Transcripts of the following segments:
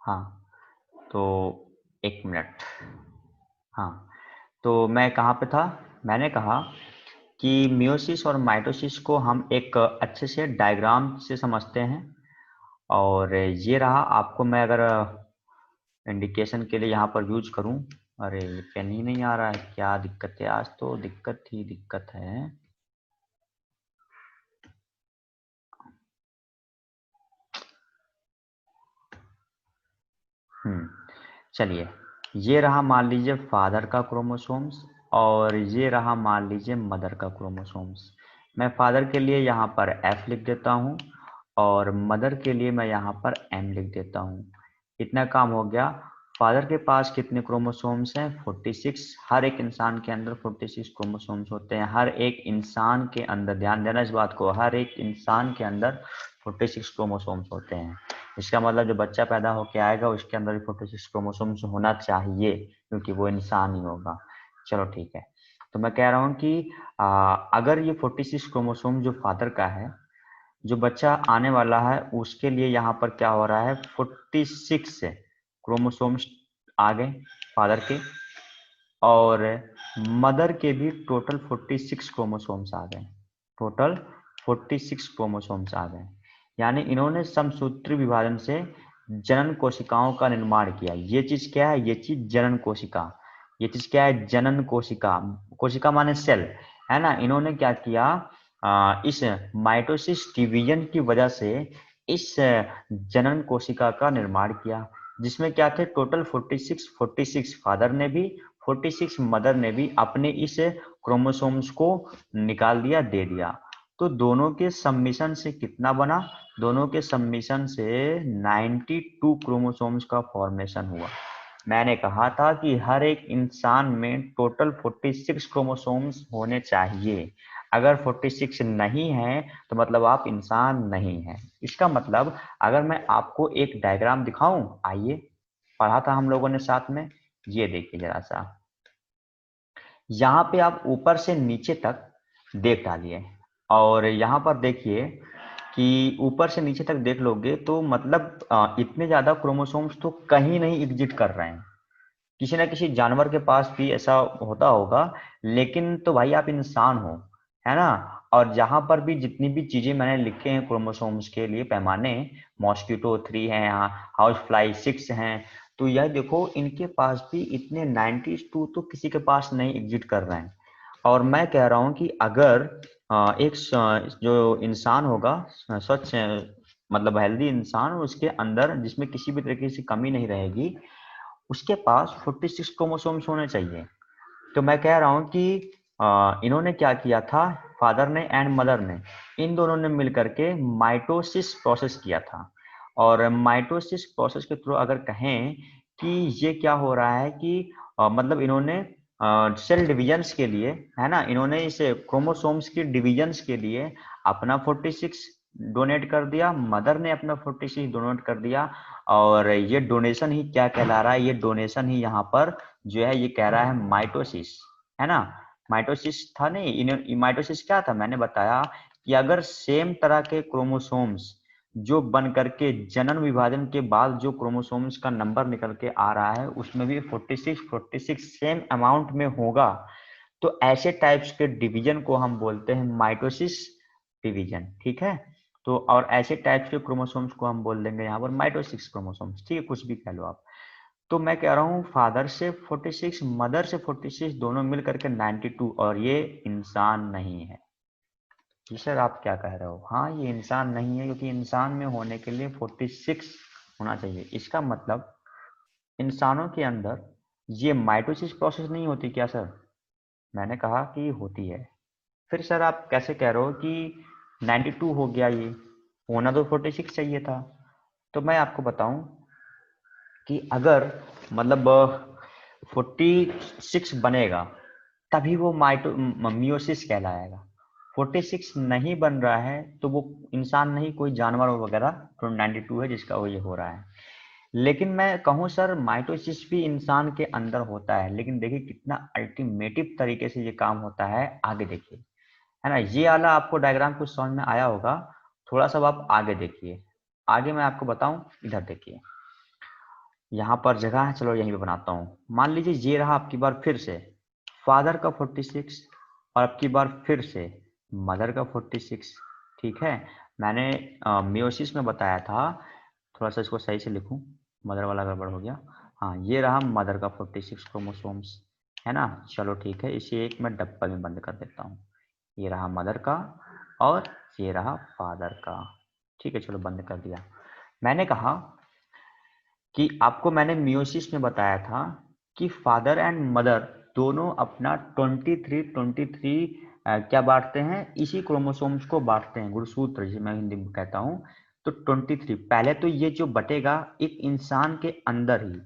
हाँ, तो एक मिनट। हाँ, तो मैं कहाँ पे था? मैंने कहा कि मियोसिस और माइटोसिस को हम एक अच्छे से डायग्राम से समझते हैं। और ये रहा, आपको मैं अगर इंडिकेशन के लिए यहाँ पर यूज करूँ। अरे ये पेन ही नहीं आ रहा है, क्या दिक्कत है? आज तो दिक्कत ही दिक्कत है। चलिए, ये रहा मान लीजिए फादर का क्रोमोसोम्स, और ये रहा मान लीजिए मदर का क्रोमोसोम्स। मैं फादर के लिए यहाँ पर F लिख देता हूँ और मदर के लिए मैं यहाँ पर M लिख देता हूँ। इतना काम हो गया। फादर के पास कितने क्रोमोसोम्स हैं? 46। हर एक इंसान के अंदर 46 क्रोमोसोम्स होते हैं। हर एक इंसान के अंदर, ध्यान देना इस बात को, हर एक इंसान के अंदर 46 क्रोमोसोम्स होते हैं। इसका मतलब जो बच्चा पैदा होकर आएगा उसके अंदर भी 46 क्रोमोसोम्स होना चाहिए, क्योंकि वो इंसान ही होगा। चलो ठीक है। तो मैं कह रहा हूँ कि अगर ये 46 क्रोमोसोम जो फादर का है, जो बच्चा आने वाला है उसके लिए यहाँ पर क्या हो रहा है? 46 क्रोमोसोम्स आ गए फादर के, और मदर के भी टोटल 46 क्रोमोसोम्स आ गए। टोटल 46 क्रोमोसोम्स आ गए। यानी इन्होंने समसूत्री विभाजन से जनन कोशिकाओं का निर्माण किया। ये चीज क्या है? ये चीज जनन कोशिका। ये चीज क्या है? जनन कोशिका। कोशिका माने सेल, है ना। इन्होंने क्या किया? इस माइटोसिस डिवीजन की वजह से इस जनन कोशिका का निर्माण किया, जिसमें क्या थे? टोटल 46 फादर ने भी, 46 मदर ने भी अपने इस क्रोमोसोम्स को निकाल दिया, दे दिया। तो दोनों के सम्मिशन से कितना बना? दोनों के सम्मिशन से 92 क्रोमोसोम्स का फॉर्मेशन हुआ। मैंने कहा था कि हर एक इंसान में टोटल 46 क्रोमोसोम्स होने चाहिए। अगर 46 नहीं है तो मतलब आप इंसान नहीं हैं। इसका मतलब अगर मैं आपको एक डायग्राम दिखाऊं, आइए, पढ़ा था हम लोगों ने साथ में। ये देखिए जरा सा, यहाँ पे आप ऊपर से नीचे तक देख डालिए, और यहाँ पर देखिए कि ऊपर से नीचे तक देख लोगे तो मतलब इतने ज्यादा क्रोमोसोम्स तो कहीं नहीं एग्जिट कर रहे हैं। किसी ना किसी जानवर के पास भी ऐसा होता होगा, लेकिन तो भाई आप इंसान हो, है ना। और जहां पर भी जितनी भी चीजें मैंने लिखे हैं क्रोमोसोम्स के लिए पैमाने, मॉस्किटो 3 है, यहाँ हाउस फ्लाई 6 हैं, तो यह देखो इनके पास भी इतने 92 तो किसी के पास नहीं एग्जिट कर रहे हैं। और मैं कह रहा हूँ कि अगर एक जो इंसान होगा स्वच्छ, मतलब हेल्दी इंसान, उसके अंदर जिसमें किसी भी तरीके से कमी नहीं रहेगी, उसके पास 46 क्रोमोसोम्स होने चाहिए। तो मैं कह रहा हूँ कि इन्होंने क्या किया था, फादर ने एंड मदर ने, इन दोनों ने मिलकर के माइटोसिस प्रोसेस किया था। और माइटोसिस प्रोसेस के थ्रू अगर कहें कि ये क्या हो रहा है कि मतलब इन्होंने सेल डिविजन्स के लिए, है ना, इन्होंने इस क्रोमोसोम्स की डिविजन्स के लिए अपना 46 डोनेट कर दिया, मदर ने अपना 46 डोनेट कर दिया। और ये डोनेशन ही क्या कहला रहा है? ये डोनेशन ही यहाँ पर जो है ये कह रहा है माइटोसिस, है ना। माइटोसिस था नहीं, माइटोसिस क्या था? मैंने बताया कि अगर सेम तरह के क्रोमोसोम्स जो बन करके जनन विभाजन के बाद जो क्रोमोसोम्स का नंबर निकल के आ रहा है उसमें भी 46 सेम अमाउंट में होगा, तो ऐसे टाइप्स के डिवीजन को हम बोलते हैं माइटोसिस डिवीजन, ठीक है। तो और ऐसे टाइप्स के क्रोमोसोम्स को हम बोल देंगे यहाँ पर माइटोसिस क्रोमोसोम्स, ठीक है, कुछ भी कह लो आप। तो मैं कह रहा हूँ फादर से 46, मदर से 46, दोनों मिल करके 92, और ये इंसान नहीं है। जी सर, आप क्या कह रहे हो? हाँ, ये इंसान नहीं है, क्योंकि इंसान में होने के लिए 46 होना चाहिए। इसका मतलब इंसानों के अंदर ये माइटोसिस प्रोसेस नहीं होती क्या सर? मैंने कहा कि होती है। फिर सर आप कैसे कह रहे हो कि 92 हो गया? ये होना तो 46 चाहिए था। तो मैं आपको बताऊं कि अगर मतलब 46 बनेगा तभी वो मियोसिस कहलाएगा। 46 नहीं बन रहा है तो वो इंसान नहीं, कोई जानवर वगैरह, तो 92 है जिसका वो ये हो रहा है। लेकिन मैं कहूँ सर माइटोसिस भी इंसान के अंदर होता है, लेकिन देखिए कितना अल्टीमेटिव तरीके से ये काम होता है, आगे देखिए, है ना। ये वाला आपको डायग्राम कुछ समझ में आया होगा, थोड़ा सा आप आगे देखिए। आगे मैं आपको बताऊं, इधर देखिए। यहाँ पर जगह है, चलो यहीं पे बनाता हूँ। मान लीजिए ये रहा आपकी बार फिर से फादर का 46 और आपकी बार फिर से मदर का 46। ठीक है, मैंने मियोसिस में बताया था, थोड़ा सा इसको सही से लिखूं, मदर वाला गड़बड़ हो गया। हाँ, ये रहा मदर का 46 क्रोमोसोम्स, है ना। चलो ठीक है, इसे एक मैं डब्बा में बंद कर देता हूँ। ये रहा मदर का और ये रहा फादर का। ठीक है, चलो बंद कर दिया। मैंने कहा कि आपको मैंने मियोसिस में बताया था कि फादर एंड मदर दोनों अपना 23 क्या बांटते हैं, इसी क्रोमोसोम्स को बांटते हैं, गुणसूत्र जिसे मैं हिंदी में कहता हूँ। तो 23 पहले तो ये जो बटेगा एक इंसान के अंदर ही,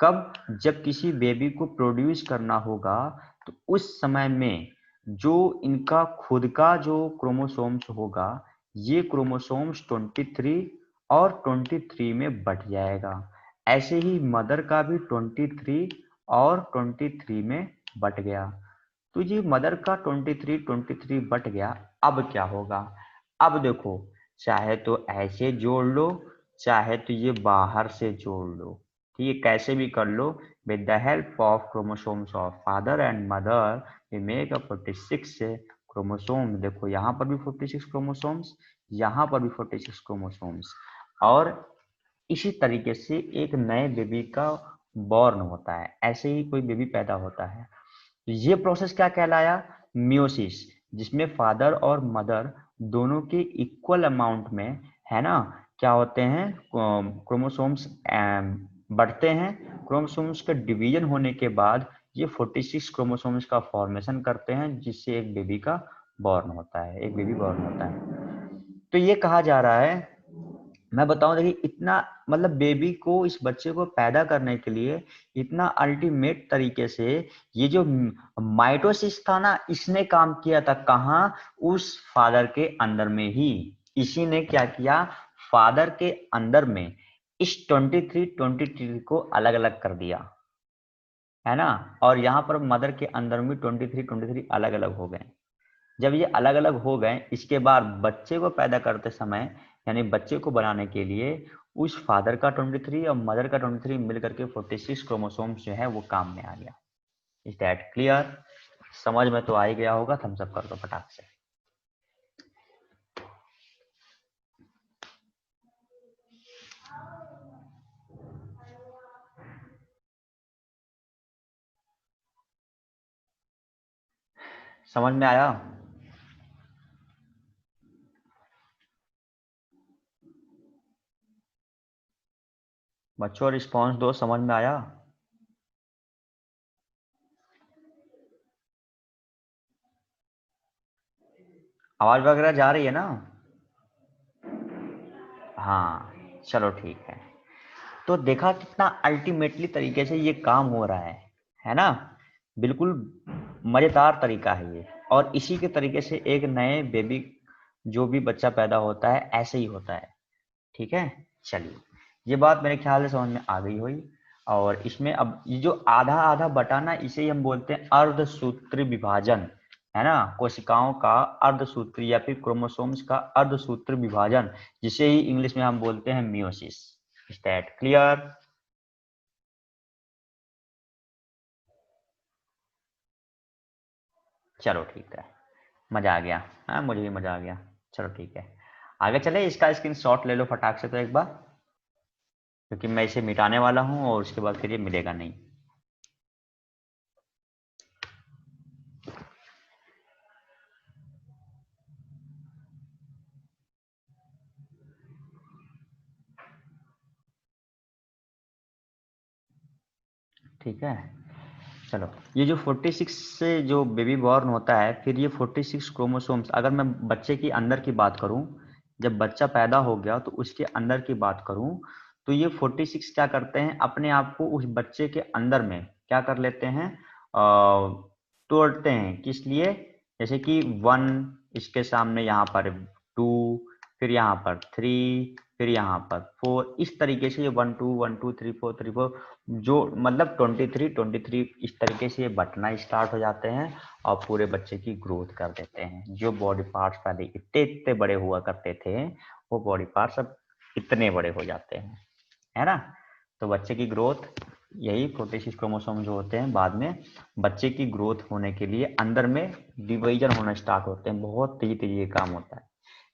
कब, जब किसी बेबी को प्रोड्यूस करना होगा तो उस समय में जो इनका खुद का जो क्रोमोसोम्स होगा, ये क्रोमोसोम्स 23 और 23 में बट जाएगा। ऐसे ही मदर का भी 23 और 23 में बट गया। तो ये मदर का 23 बट गया। अब क्या होगा, अब देखो, चाहे तो ऐसे जोड़ लो, चाहे तो ये बाहर से जोड़ लो, ठीक है, कैसे भी कर लो। With the help of chromosomes of father and mother we make a 46 chromosome. देखो यहाँ पर भी 46 क्रोमोसोम्स, यहाँ पर भी 46 क्रोमोसोम्स, और इसी तरीके से एक नए बेबी का बॉर्न होता है, ऐसे ही कोई बेबी पैदा होता है। ये प्रोसेस क्या कहलाया, मियोसिस, जिसमें फादर और मदर दोनों के इक्वल अमाउंट में, है ना, क्या होते हैं, क्रोमोसोम्स बढ़ते हैं। क्रोमोसोम्स का डिवीजन होने के बाद ये 46 क्रोमोसोम्स का फॉर्मेशन करते हैं, जिससे एक बेबी का बॉर्न होता है, एक बेबी बॉर्न होता है। तो ये कहा जा रहा है, मैं बताऊं, देखिए इतना, मतलब बेबी को, इस बच्चे को पैदा करने के लिए इतना अल्टीमेट तरीके से ये जो माइटोसिस था ना, इसने काम किया था कहाँ, उस फादर के अंदर में ही। इसी ने क्या किया, फादर के अंदर में इस 23 को अलग अलग कर दिया, है ना। और यहाँ पर मदर के अंदर में 23 अलग अलग हो गए। जब ये अलग अलग हो गए, इसके बाद बच्चे को पैदा करते समय, यानी बच्चे को बनाने के लिए, उस फादर का 23 और मदर का 23 मिलकर के 46 क्रोमोसोम्स जो है वो काम में आ गया। Is that clear? समझ में तो आ ही गया होगा, थम्स अप कर दो फटाक से। समझ में आया? बच्चों रिस्पॉन्स दो, समझ में आया? आवाज वगैरह जा रही है ना? हाँ, चलो ठीक है। तो देखा कितना अल्टीमेटली तरीके से ये काम हो रहा है ना। बिल्कुल मजेदार तरीका है ये। और इसी के तरीके से एक नए बेबी, जो भी बच्चा पैदा होता है, ऐसे ही होता है। ठीक है, चलिए, ये बात मेरे ख्याल से समझ में आ गई हुई। और इसमें अब ये जो आधा आधा बटाना, इसे ही हम बोलते हैं अर्धसूत्री विभाजन, है ना। कोशिकाओं का अर्धसूत्री या फिर क्रोमोसोम्स का अर्धसूत्री विभाजन, जिसे ही इंग्लिश में हम बोलते हैं मियोसिस। Is that clear? चलो ठीक है, मजा आ गया। हाँ, मुझे भी मजा आ गया। चलो ठीक है, आगे चले, इसका स्क्रीनशॉट ले लो फटाक से तो एक बार, क्योंकि मैं इसे मिटाने वाला हूँ और उसके बाद फिर ये मिलेगा नहीं। ठीक है, चलो, ये जो 46 से जो बेबी बॉर्न होता है, फिर ये 46 क्रोमोसोम्स, अगर मैं बच्चे की अंदर की बात करूं, जब बच्चा पैदा हो गया तो उसके अंदर की बात करूं, तो ये 46 क्या करते हैं, अपने आप को उस बच्चे के अंदर में क्या कर लेते हैं, तोड़ते हैं। किस लिए? जैसे कि 1, इसके सामने यहाँ पर 2, फिर यहाँ पर 3, फिर यहाँ पर 4, इस तरीके से ये 1 2 1 2 3 4 3 4, जो मतलब 23 इस तरीके से ये बटना स्टार्ट हो जाते हैं और पूरे बच्चे की ग्रोथ कर देते हैं। जो बॉडी पार्ट्स पहले इतने इतने बड़े हुआ करते थे, वो बॉडी पार्ट्स अब इतने बड़े हो जाते हैं, है ना। तो बच्चे की ग्रोथ, यही 46 क्रोमोसोम जो होते हैं बाद में बच्चे की ग्रोथ होने के लिए अंदर में डिवीजन होना स्टार्ट होते हैं, बहुत तेजी तेजी ये काम होता है।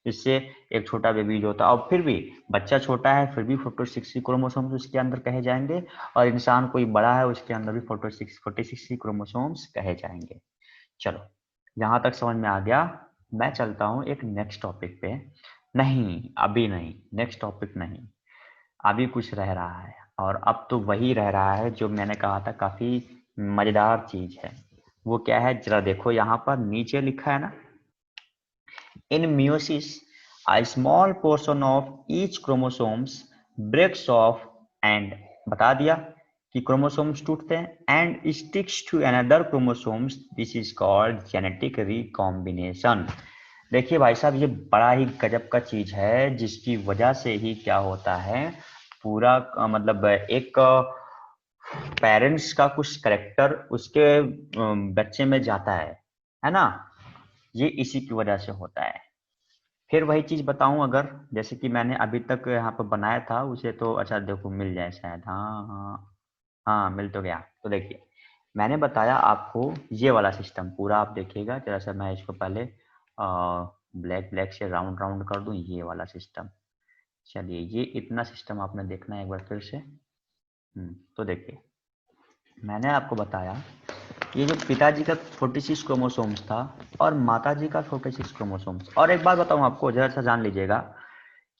इससे एक छोटा बेबी जो होता है, और फिर भी बच्चा छोटा है फिर भी 46 क्रोमोसोम्स उसके अंदर कहे जाएंगे, और इंसान कोई बड़ा है उसके अंदर भी 46 क्रोमोसोम्स कहे जाएंगे। चलो यहाँ तक समझ में आ गया। मैं चलता हूँ एक नेक्स्ट टॉपिक पे। नहीं अभी नहीं, नेक्स्ट टॉपिक नहीं, अभी कुछ रह रहा है, और अब तो वही रह रहा है जो मैंने कहा था, काफी मजेदार चीज है। वो क्या है जरा देखो, यहाँ पर नीचे लिखा है ना, इन meiosis a small portion of each chromosomes breaks off and बता दिया कि क्रोमोसोम्स टूटते हैं and sticks to another chromosomes, this is called genetic recombination. देखिए भाई साहब, ये बड़ा ही गजब का चीज है, जिसकी वजह से ही क्या होता है, पूरा मतलब एक पेरेंट्स का कुछ करेक्टर उसके बच्चे में जाता है ना, ये इसी की वजह से होता है। फिर वही चीज बताऊं, अगर जैसे कि मैंने अभी तक यहाँ पर बनाया था उसे, तो अच्छा देखो मिल जाए शायद, हाँ हाँ हाँ मिल तो गया। तो देखिए मैंने बताया आपको ये वाला सिस्टम पूरा, आप देखिएगा जरा सा, मैं इसको पहले ब्लैक ब्लैक से राउंड राउंड कर दूं, ये वाला सिस्टम। चलिए ये इतना सिस्टम आपने देखना है एक बार फिर से। तो देखिए मैंने आपको बताया ये जो पिताजी का 46 क्रोमोसोम्स था और माताजी का 46 क्रोमोसोम्स। और एक बात बताऊं आपको, जरा सा जान लीजिएगा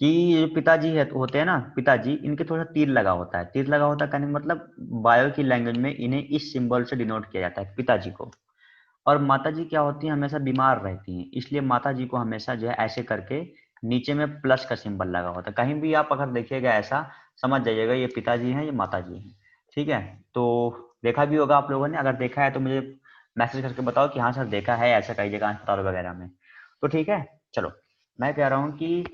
कि ये जो पिताजी है होते हैं ना, पिताजी इनके थोड़ा तीर लगा होता है, तीर लगा होता है कहने का मतलब बायो की लैंग्वेज में इन्हें इस सिंबल से डिनोट किया जाता है पिताजी को। और माताजी क्या होती है, हमेशा बीमार रहती हैं, इसलिए माताजी को हमेशा जो है ऐसे करके नीचे में प्लस का सिंबल लगा होता है। कहीं भी आप अगर देखिएगा ऐसा समझ जाइएगा ये पिताजी हैं ये माताजी हैं। ठीक है, तो देखा भी होगा आप लोगों ने, अगर देखा है तो मुझे मैसेज करके बताओ कि हाँ सर देखा है, ऐसा कई जगह अस्पताल वगैरह में। तो ठीक है, चलो मैं कह रहा हूँ कि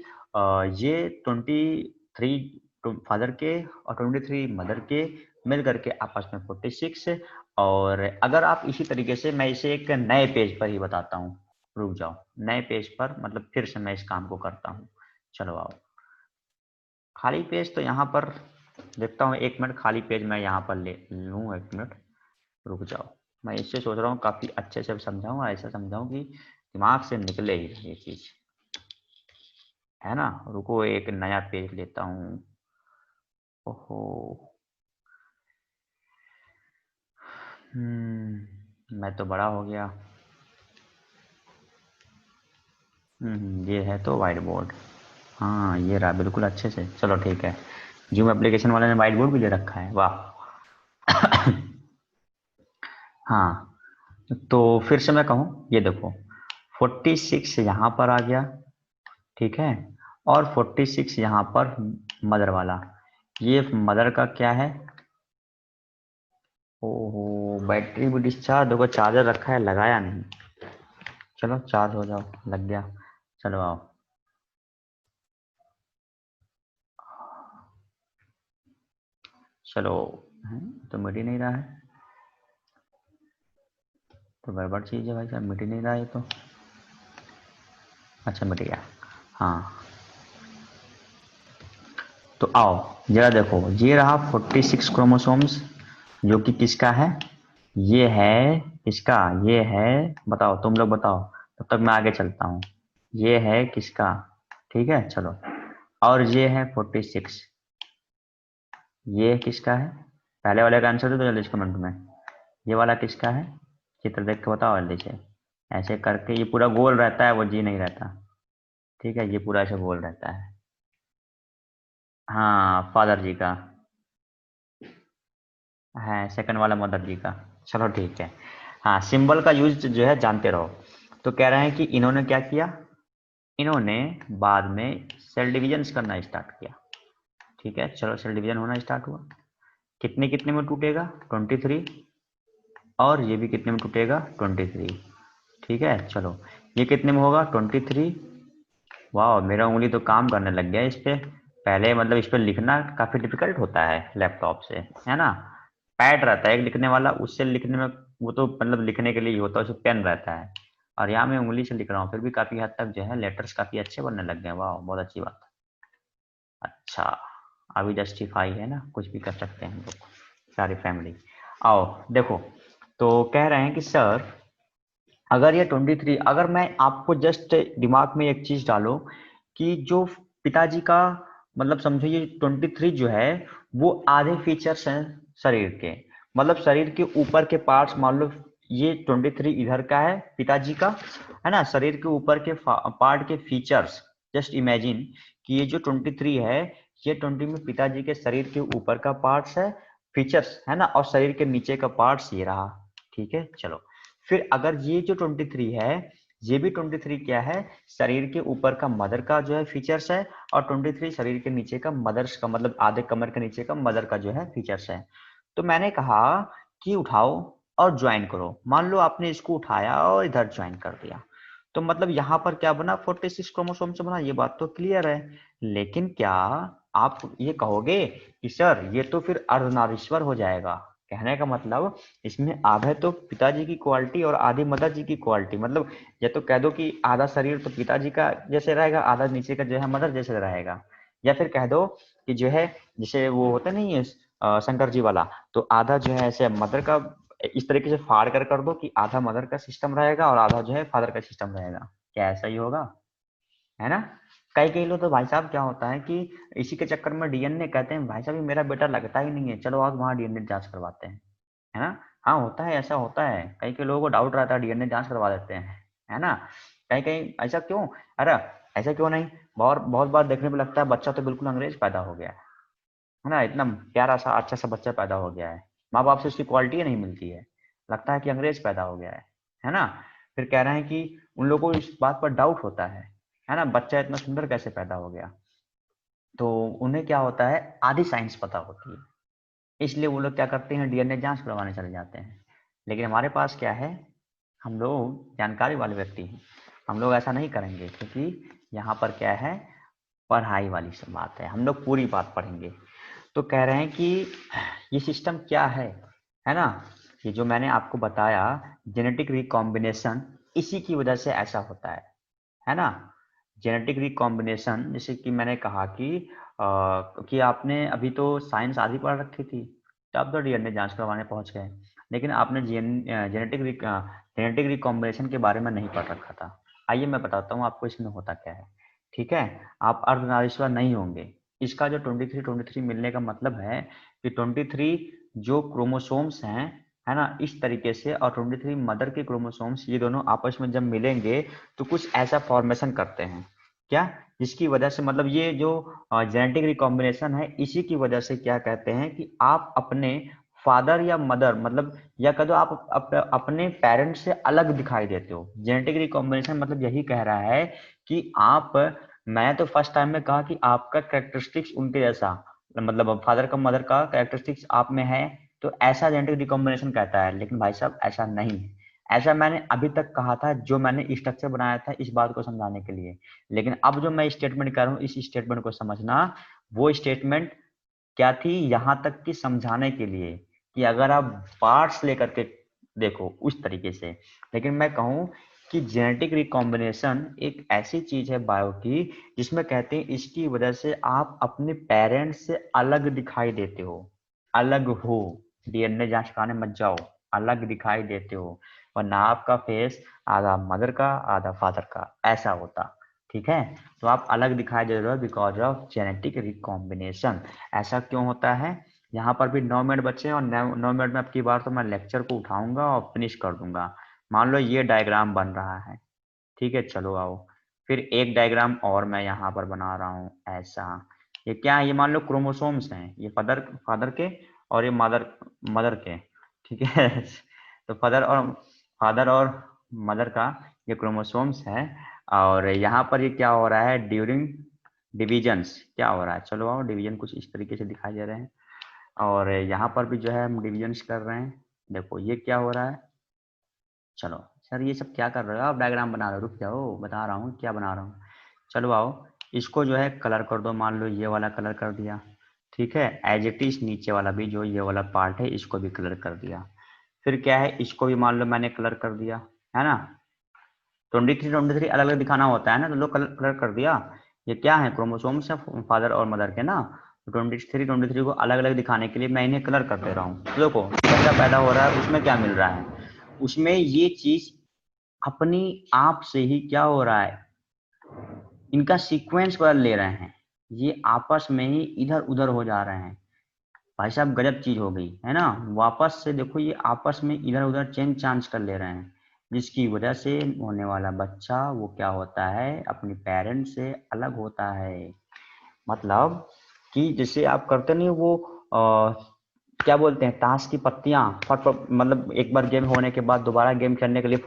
ये 23 फादर के और 23 मदर के मिल करके आपस में 46। और अगर आप इसी तरीके से, मैं इसे एक नए पेज पर ही बताता हूँ, रुक जाओ, नए पेज पर मतलब फिर से मैं इस काम को करता हूँ। चलो आओ, खाली पेज तो यहाँ पर देखता हूँ, एक मिनट खाली पेज मैं यहाँ पर ले लूँ, एक मिनट रुक जाओ। मैं इससे सोच रहा हूँ काफी अच्छे से समझाऊँ, ऐसा समझाऊँ कि दिमाग से निकले ही ये चीज, है ना। रुको एक नया पेज लेता हूँ। ओहो, मैं तो बड़ा हो गया। ये है तो वाइट बोर्ड, हाँ ये रहा बिल्कुल अच्छे से। चलो ठीक है, जूम एप्लीकेशन वाले ने वाइट बोर्ड भी दे रखा है, वाह। हाँ, तो फिर से मैं कहूँ, ये देखो 46 यहाँ पर आ गया, ठीक है, और 46 यहाँ पर मदर वाला, ये मदर का क्या है। ओहो, बैटरी भी डिस्चार्ज, देखो चार्जर रखा है लगाया नहीं। चलो चार्ज हो जाओ, लग गया। चलो आओ, चलो तो मिट ही नहीं रहा है, तो गड़बड़ चीज है भाई साहब, मिट ही नहीं रहा है तो। अच्छा मिट गया, हाँ। तो आओ जरा देखो, ये रहा 46 क्रोमोसोम्स, जो कि किसका है, ये है किसका, ये है, बताओ तुम लोग बताओ, तब तक मैं आगे चलता हूँ। ये है किसका, ठीक है चलो। और ये है 46, ये किसका है, पहले वाले का आंसर दे दो जल्दी कमेंट में। ये वाला किसका है, चित्र देख के बताओ जल्दी से। ऐसे करके ये पूरा गोल रहता है, वो जी नहीं रहता, ठीक है, ये पूरा ऐसे गोल रहता है। हाँ फादर जी का है, सेकंड वाला मदर जी का। चलो ठीक है, हाँ सिंबल का यूज जो है जानते रहो। तो कह रहे हैं कि इन्होंने क्या किया, इन्होंने बाद में सेल डिविजन करना स्टार्ट किया। ठीक है चलो, सेल डिवीजन होना स्टार्ट हुआ, कितने कितने में टूटेगा 23, और ये भी कितने में टूटेगा 23। ठीक है चलो, ये कितने में होगा 23। वाह, मेरा उंगली तो काम करने लग गया इस पे। पहले मतलब इस पे लिखना काफी डिफिकल्ट होता है लैपटॉप से, है ना। पैड रहता है एक लिखने वाला, उससे लिखने में, वो तो मतलब लिखने के लिए ही होता है, उसमें पेन रहता है। और यहाँ मैं उंगली से लिख रहा हूँ, फिर भी काफी हद तक जो है लेटर्स काफी अच्छे बनने लग गए, वाह बहुत अच्छी बात। अच्छा अभी जस्टिफाई है ना, कुछ भी कर सकते हैं हम लोग, सारी फैमिली। आओ देखो, तो कह रहे हैं कि सर अगर ये 23, अगर मैं आपको जस्ट दिमाग में एक चीज डालो कि जो पिताजी का मतलब समझो ये 23 जो है वो आधे फीचर्स हैं शरीर के, मतलब शरीर के ऊपर के पार्ट्स, मान लो ये 23 इधर का है पिताजी का, है ना, शरीर के ऊपर के पार्ट के फीचर्स, जस्ट इमेजिन कि ये जो 23 है ये 20 में पिताजी के शरीर के ऊपर का पार्ट्स है, फीचर्स है ना, और शरीर के नीचे का पार्ट्स ये रहा। ठीक है चलो, फिर अगर ये जो 23 है ये भी 23 क्या है, शरीर के ऊपर का मदर का जो है फीचर्स है, और 23 शरीर के नीचे का मदर्स का मतलब आधे कमर के नीचे का मदर का जो है फीचर्स है। तो मैंने कहा कि उठाओ और ज्वाइन करो, मान लो आपने इसको उठाया और इधर ज्वाइन कर दिया, तो मतलब यहाँ पर क्या बना, 46 क्रोमोसोम से बना, ये बात तो क्लियर है। लेकिन क्या आप ये कहोगे कि सर ये तो फिर अर्धनारीश्वर हो जाएगा, कहने का मतलब इसमें आधा तो पिताजी की क्वालिटी और आधी मदर जी की क्वालिटी, मतलब या तो कह दो कि आधा शरीर तो पिताजी का जैसे रहेगा, आधा नीचे का जो है मदर जैसे रहेगा, या फिर कह दो कि जो है जैसे वो होता नहीं है शंकर जी वाला, तो आधा जो है ऐसे मदर का इस तरीके से फाड़ कर दो कि आधा मदर का सिस्टम रहेगा और आधा जो है फादर का सिस्टम रहेगा, क्या ऐसा ही होगा, है ना। कई कई लोग तो भाई साहब क्या होता है कि इसी के चक्कर में डीएनए कहते हैं भाई साहब ये मेरा बेटा लगता ही नहीं है, चलो आज वहाँ डीएनए जांच करवाते हैं, है ना। हाँ होता है, ऐसा होता है, कई कई लोगों को डाउट रहता है, डीएनए जांच करवा देते हैं, है ना। कहीं कहीं ऐसा क्यों, अरे ऐसा क्यों नहीं, बहुत बहुत बार देखने में लगता है बच्चा तो बिल्कुल अंग्रेज पैदा हो गया है ना, इतना प्यारा सा अच्छा सा बच्चा पैदा हो गया है, माँ बाप से उसकी क्वालिटी नहीं मिलती है, लगता है कि अंग्रेज पैदा हो गया है ना। फिर कह रहे हैं कि उन लोगों को इस बात पर डाउट होता है ना, बच्चा इतना सुंदर कैसे पैदा हो गया, तो उन्हें क्या होता है आधी साइंस पता होती है, इसलिए वो लोग क्या करते हैं डीएनए जांच करवाने चले जाते हैं। लेकिन हमारे पास क्या है, हम लोग जानकारी वाले व्यक्ति हैं, हम लोग ऐसा नहीं करेंगे, क्योंकि यहाँ पर क्या है पढ़ाई वाली सब बात है, हम लोग पूरी बात पढ़ेंगे। तो कह रहे हैं कि ये सिस्टम क्या है ना, ये जो मैंने आपको बताया जेनेटिक रिकॉम्बिनेशन, इसी की वजह से ऐसा होता है ना। जेनेटिक रिकॉम्बिनेशन जैसे कि मैंने कहा कि आपने अभी तो साइंस आधी पढ़ रखी थी, तो आप तो डीएनए जांच करवाने पहुंच गए, लेकिन आपने जेनेटिक रिकॉम्बिनेशन के बारे में नहीं पढ़ रखा था। आइए मैं बताता हूँ आपको इसमें होता क्या है। ठीक है, आप अर्धनारीश्वर नहीं होंगे, इसका जो 23 मिलने का मतलब है कि 23 जो क्रोमोसोम्स हैं, है ना, इस तरीके से, और 23 मदर के क्रोमोसोम्स, ये दोनों आपस में जब मिलेंगे तो कुछ ऐसा फॉर्मेशन करते हैं, क्या, जिसकी वजह से मतलब ये जो जेनेटिक रिकॉम्बिनेशन है इसी की वजह से क्या कहते हैं कि आप अपने फादर या मदर मतलब या कह दो आप अपने पेरेंट्स से अलग दिखाई देते हो। जेनेटिक रिकॉम्बिनेशन मतलब यही कह रहा है कि आप, मैं तो फर्स्ट टाइम में कहा कि आपका कैरेक्टरिस्टिक्स उनके जैसा, मतलब फादर का मदर का कैरेक्टरिस्टिक्स आप में है, तो ऐसा जेनेटिक रिकॉम्बिनेशन कहता है, लेकिन भाई साहब ऐसा नहीं है। ऐसा मैंने अभी तक कहा था, जो मैंने स्ट्रक्चर बनाया था इस बात को समझाने के लिए, लेकिन अब जो मैं स्टेटमेंट कर रहा हूँ इस स्टेटमेंट को समझना, वो स्टेटमेंट क्या थी, यहाँ तक कि समझाने के लिए कि अगर आप पार्ट्स लेकर के देखो उस तरीके से। लेकिन मैं कहूँ कि जेनेटिक रिकॉम्बिनेशन एक ऐसी चीज है बायो की, जिसमें कहते हैं इसकी वजह से आप अपने पेरेंट्स से अलग दिखाई देते हो, अलग हो, डीएनए जांच कराने मत जाओ, अलग दिखाई देते हो, वरना आपका फेस आधा मदर का आधा फादर का ऐसा होता। ठीक है, तो आप अलग दिखाई दे रहे हो बिकॉज ऑफ जेनेटिक रिकॉम्बिनेशन। ऐसा क्यों होता है, यहाँ पर भी 9 मिनट बचे हैं, और 9 मिनट में अब की बार तो मैं लेक्चर को उठाऊंगा और फिनिश कर दूंगा। मान लो ये डायग्राम बन रहा है, ठीक है चलो आओ, फिर एक डायग्राम और मैं यहाँ पर बना रहा हूँ ऐसा। ये क्या है, ये मान लो क्रोमोसोम्स हैं, ये फादर फादर के और ये मदर मदर के, ठीक है तो फादर और मदर का ये क्रोमोसोम्स है, और यहाँ पर ये क्या हो रहा है ड्यूरिंग डिविजन्स, क्या हो रहा है, चलो आओ डिवीजन कुछ इस तरीके से दिखाई दे रहे हैं, और यहाँ पर भी जो है हम डिविजन्स कर रहे हैं। देखो ये क्या हो रहा है, चलो सर ये सब क्या कर रहे हो आप, डायग्राम बना रहे हो, रुक जाओ बता रहा हूँ क्या बना रहा हूँ। चलो आओ इसको जो है कलर कर दो, मान लो ये वाला कलर कर दिया, ठीक है, एज इट इज नीचे वाला भी जो ये वाला पार्ट है इसको भी कलर कर दिया। फिर क्या है, इसको भी मान लो मैंने कलर कर दिया, है ना। 23 अलग अलग दिखाना होता है ना, तो लो कलर कलर कर दिया। ये क्या है क्रोमोसोम्स है फादर और मदर के ना, 23 को अलग अलग दिखाने के लिए मैं इन्हें कलर कर दे रहा हूँ। तो देखो बच्चा पैदा हो रहा है, उसमें क्या मिल रहा है, उसमें ये चीज अपनी आप से ही क्या हो रहा है, इनका सीक्वेंस बदल ले रहे हैं, ये आपस में ही इधर उधर हो जा रहे हैं। भाई साहब गजब चीज हो गई है ना। वापस से देखो ये आपस में इधर उधर चेंज चांज कर ले रहे हैं, जिसकी वजह से होने वाला बच्चा वो क्या होता है, अपनी पेरेंट से अलग होता है। मतलब कि जैसे आप करते नहीं वो क्या बोलते हैं, ताश की पत्तियां फट फट, मतलब एक बार गेम होने के बाद दोबारा गेम खेलने के लिए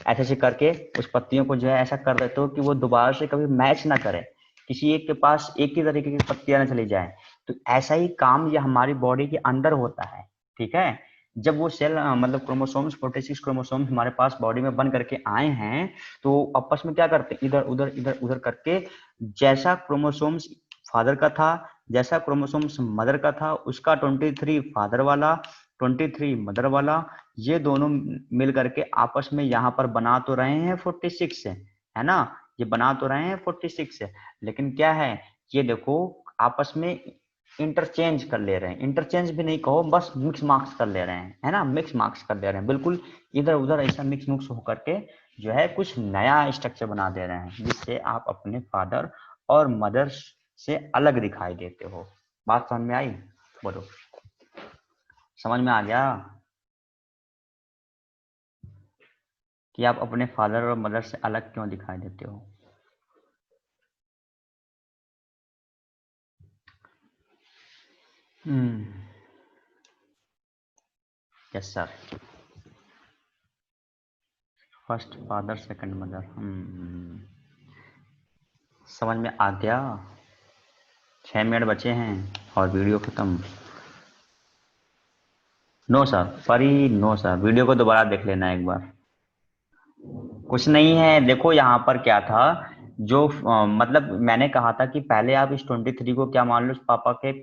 ऐसे ऐसे करके उस पत्तियों को जो है ऐसा कर देते हो कि वो दोबारा से कभी मैच ना करे, किसी एक के पास एक ही तरीके की पत्तियां ना चली जाए। तो ऐसा ही काम ये हमारी बॉडी के अंदर होता है, ठीक है। जब वो सेल मतलब क्रोमोसोम्स 46 क्रोमोसोम्स हमारे पास बॉडी में बन करके आए हैं, तो आपस में क्या करते हैं, इधर उधर करके जैसा क्रोमोसोम्स फादर का था, जैसा क्रोमोसोम्स मदर का था, उसका 23 फादर वाला 23 मदर वाला, ये दोनों मिल करके आपस में यहाँ पर बना तो रहे हैं 46 से, है ना, ये बना तो रहे हैं 46 से, लेकिन क्या है, ये देखो आपस में इंटरचेंज कर ले रहे हैं, इंटरचेंज भी नहीं कहो, बस मिक्स मार्क्स कर ले रहे हैं, है ना, मिक्स मार्क्स कर ले रहे हैं, बिल्कुल इधर उधर ऐसा मिक्स मिक्स होकर के जो है कुछ नया स्ट्रक्चर बना दे रहे हैं, जिससे आप अपने फादर और मदर से अलग दिखाई देते हो। बात समझ में आई? बोलो, समझ में आ गया कि आप अपने फादर और मदर से अलग क्यों दिखाई देते हो? Yes sir. First father second mother, समझ में आ गया। 6 मिनट बचे हैं और वीडियो खत्म। नो सर, परी नो सर, वीडियो को दोबारा देख लेना एक बार। कुछ नहीं है, देखो यहाँ पर क्या था, जो मतलब मैंने कहा था कि पहले आप इस 23 को क्या मान लो, इस पापा के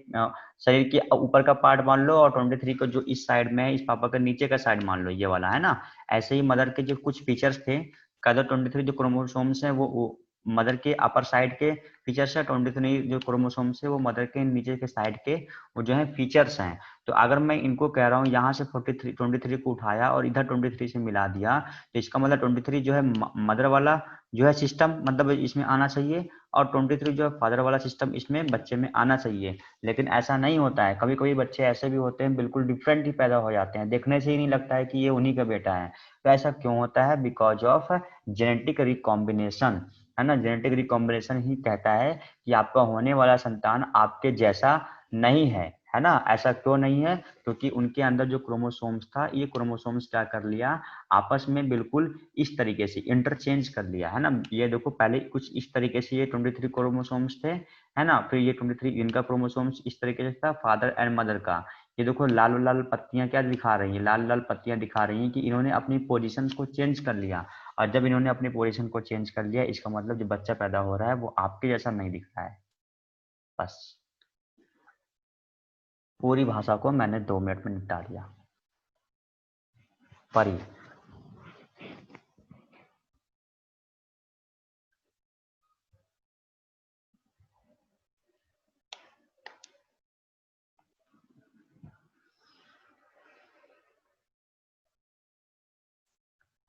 शरीर के ऊपर का पार्ट मान लो, और 23 को जो इस साइड में है, इस पापा के नीचे का साइड मान लो, ये वाला है ना। ऐसे ही मदर के जो कुछ फीचर्स थे, कदर 23 जो क्रोमोसोम्स हैं वो मदर के अपर साइड के फीचर्स है, 23 जो क्रोमोसोम्स है वो मदर के नीचे के साइड के वो जो है फीचर्स हैं। तो अगर मैं इनको कह रहा हूँ यहाँ से 23 को उठाया और इधर 23 से मिला दिया, तो इसका मतलब 23 जो है मदर वाला जो है सिस्टम, मतलब इसमें आना चाहिए, और 23 जो है फादर वाला सिस्टम इसमें बच्चे में आना चाहिए। लेकिन ऐसा नहीं होता है, कभी कभी बच्चे ऐसे भी होते हैं बिल्कुल डिफरेंट ही पैदा हो जाते हैं, देखने से ही नहीं लगता है कि ये उन्हीं का बेटा है। तो ऐसा क्यों होता है? बिकॉज ऑफ जेनेटिक रिकॉम्बिनेशन, है ना। जेनेटिक रिकॉम्बिनेशन ही कहता है कि आपका होने वाला संतान आपके जैसा नहीं है ना। ऐसा क्यों नहीं है? क्योंकि उनके अंदर जो क्रोमोसोम्स था, ये क्रोमोसोम्स क्या कर लिया, आपस में बिल्कुल इस तरीके से इंटरचेंज कर लिया, है ना। ये देखो पहले कुछ इस तरीके से ये 23 क्रोमोसोम्स थे, है ना, फिर ये 23 इनका क्रोमोसोम्स इस तरीके से था, फादर एंड मदर का। ये देखो लाल लाल पत्तियां क्या दिखा रही हैं, लाल लाल पत्तियां दिखा रही हैं कि इन्होंने अपनी पोजीशन को चेंज कर लिया। और जब इन्होंने अपनी पोजीशन को चेंज कर लिया, इसका मतलब जो बच्चा पैदा हो रहा है वो आपके जैसा नहीं दिख रहा है। बस पूरी भाषा को मैंने 2 मिनट में निपटा दिया। परी,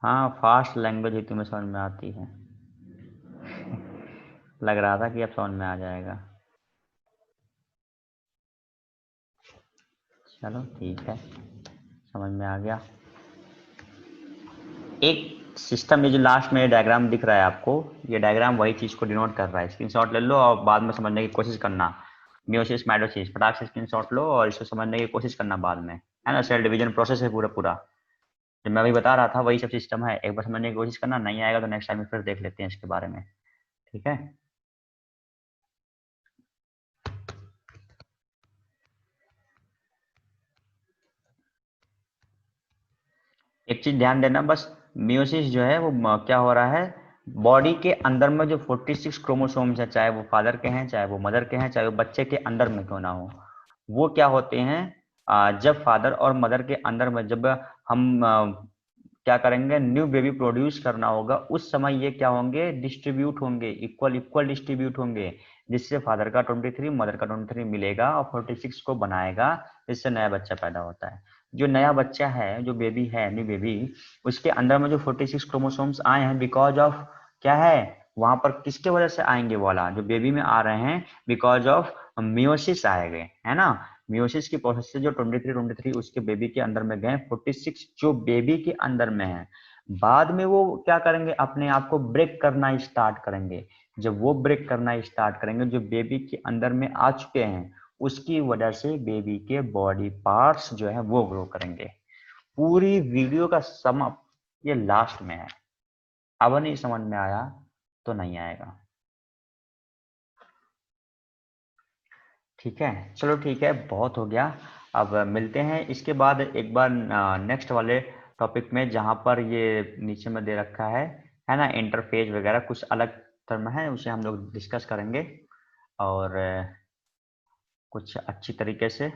हाँ फास्ट लैंग्वेज ही तुम्हें समझ में आती है। लग रहा था कि अब समझ में आ जाएगा। चलो ठीक है, समझ में आ गया। एक सिस्टम, ये जो लास्ट में डायग्राम दिख रहा है आपको, ये डायग्राम वही चीज को डिनोट कर रहा है। स्क्रीनशॉट ले लो और बाद में समझने की कोशिश करना। मियोसिस माइटोसिस फटाक से स्क्रीनशॉट लो और इसको समझने की कोशिश करना बाद में, है ना। सेल डिवीजन प्रोसेस है पूरा पूरा, जो मैं अभी बता रहा था वही सब सिस्टम है। एक बार समझने की कोशिश करना, नहीं आएगा तो नेक्स्ट टाइम फिर देख लेते हैं इसके बारे में, ठीक है। एक चीज ध्यान देना बस, मियोसिस जो है वो क्या हो रहा है, बॉडी के अंदर में जो 46 क्रोमोसोम्स है, चाहे वो फादर के हैं, चाहे वो मदर के हैं, चाहे वो बच्चे के अंदर में क्यों ना हो, वो क्या होते हैं, जब फादर और मदर के अंदर में जब हम क्या करेंगे, न्यू बेबी प्रोड्यूस करना होगा, उस समय ये क्या होंगे, डिस्ट्रीब्यूट होंगे, इक्वल इक्वल डिस्ट्रीब्यूट होंगे, जिससे फादर का 23 मदर का 23 मिलेगा और 46 को बनाएगा, इससे नया बच्चा पैदा होता है। जो नया बच्चा है, जो बेबी है, न्यू बेबी, उसके अंदर में जो 46 क्रोमोसोम्स आए हैं बिकॉज ऑफ क्या है, वहां पर किसके वजह से आएंगे, वाला जो बेबी में आ रहे हैं बिकॉज ऑफ मियोसिस आएंगे, है ना। मियोसिस की प्रोसेस से जो 23 उसके बेबी के अंदर में गए, 46 जो बेबी के अंदर में है, बाद में वो क्या करेंगे, अपने आप को ब्रेक करना स्टार्ट करेंगे। जब वो ब्रेक करना स्टार्ट करेंगे, जो बेबी के अंदर में आ चुके हैं, उसकी वजह से बेबी के बॉडी पार्ट्स जो है वो ग्रो करेंगे। पूरी वीडियो का सम अप ये लास्ट में है। अब नहीं समझ में आया तो नहीं आएगा, ठीक है। चलो ठीक है, बहुत हो गया। अब मिलते हैं इसके बाद एक बार नेक्स्ट वाले टॉपिक में, जहां पर ये नीचे में दे रखा है ना, इंटरफेस वगैरह कुछ अलग टर्म है, उसे हम लोग डिस्कस करेंगे और कुछ अच्छी तरीके से।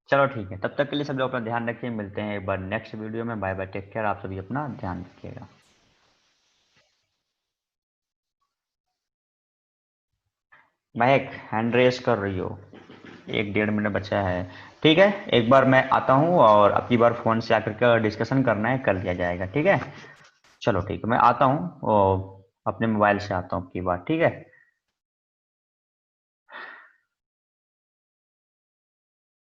चलो ठीक है, तब तक के लिए सब लोग अपना ध्यान रखिए, मिलते हैं एक बार नेक्स्ट वीडियो में। बाय बाय, टेक केयर, आप सभी अपना ध्यान रखिएगा। महक हैंड रेस कर रही हो, 1 डेढ़ मिनट बचा है, ठीक है। एक बार मैं आता हूँ और अब की बार फोन से आकर के डिस्कशन करना है, कर लिया जाएगा, ठीक है। चलो ठीक है, मैं आता हूँ और अपने मोबाइल से आता हूँ अब की बार, ठीक है।